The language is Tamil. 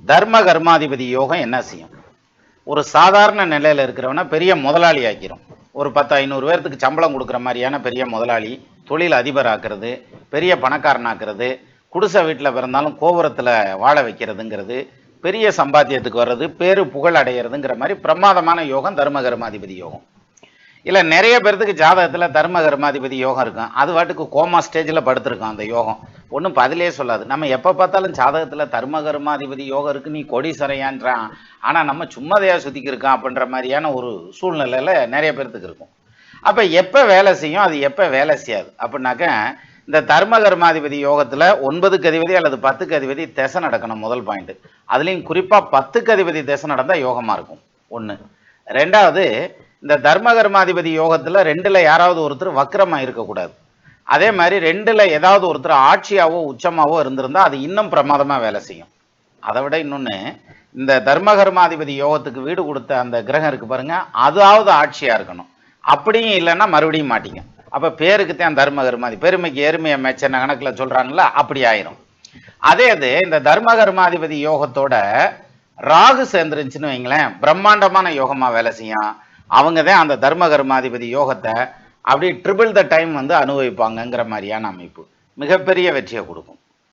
தர்ம கர்மாதிபதி யோகம் என்ன செய்யும்? ஒரு சாதாரண நிலையில இருக்கிறவன பெரிய முதலாளி ஆக்கிரும். ஒரு 10-500 பேர்த்துக்கு சம்பளம் கொடுக்குற மாதிரியான பெரிய முதலாளி, தொழில் அதிபர் ஆக்குறது, பெரிய பணக்காரன் ஆக்குறது, குடிசை வீட்டில் பிறந்தாலும் கோபுரத்தில் வாழ வைக்கிறதுங்கிறது, பெரிய சம்பாத்தியத்துக்கு வர்றது, பேரு புகழ் அடைகிறதுங்கிற மாதிரி பிரமாதமான யோகம் தர்ம கர்மாதிபதி யோகம். இல்லை நிறைய பேர்த்துக்கு ஜாதகத்தில் தர்ம கர்மாதிபதி யோகம் இருக்கும். அது வாட்டுக்கு கோமா ஸ்டேஜில் படுத்திருக்கும் அந்த யோகம். ஒன்றும் பதிலே சொல்லாது. நம்ம எப்போ பார்த்தாலும் ஜாதகத்தில் தர்ம கர்மாதிபதி யோகம் இருக்குது, நீ கொடிசரையான்றான், ஆனால் நம்ம சும்மாதையா சுற்றிக்கு இருக்கான் அப்படின்ற மாதிரியான ஒரு சூழ்நிலையில் நிறைய பேர்த்துக்கு இருக்கும். அப்போ எப்போ வேலை செய்யும், அது எப்போ வேலை செய்யாது அப்படின்னாக்க, இந்த தர்ம கர்மாதிபதி யோகத்தில் 9க்கு அதிபதி அல்லது 10க்கு அதிபதி திசை நடக்கணும். முதல் பாயிண்ட். அதுலேயும் குறிப்பாக 10க்கு அதிபதி திசை நடந்தால் யோகமாக இருக்கும். ஒன்று. ரெண்டாவது, இந்த தர்ம கர்மாதிபதி யோகத்தில் 2ல் யாராவது ஒருத்தர் வக்கரமாக இருக்கக்கூடாது. அதே மாதிரி 2ல் ஏதாவது ஒருத்தர் ஆட்சியாவோ உச்சமாவோ இருந்திருந்தால் அது இன்னும் பிரமாதமாக வேலை செய்யும். அதை விட இன்னொன்று, இந்த தர்ம கர்மாதிபதி யோகத்துக்கு வீடு கொடுத்த அந்த கிரகம் இருக்கு பாருங்க, அதாவது ஆட்சியாக இருக்கணும். அப்படியும் இல்லைன்னா மறுபடியும் மாட்டிங்க. அப்போ பேருக்குத்தான் தர்ம கர்மாதி, பெருமைக்கு எருமையை மெச்சன கணக்கில் சொல்கிறாங்களா, அப்படி ஆயிரும். அதே இது இந்த தர்ம கர்மாதிபதி யோகத்தோட ராகு சேர்ந்துருந்துச்சுன்னு வைங்களேன், பிரம்மாண்டமான யோகமாக வேலை செய்யும். அவங்க தான் அந்த தர்ம கர்மாதிபதி யோகத்தை அப்படி ட்ரிபிள் த டைம் அனுபவிப்பாங்கங்கிற மாதிரியான அமைப்பு மிகப்பெரிய வெற்றியை கொடுக்கும்.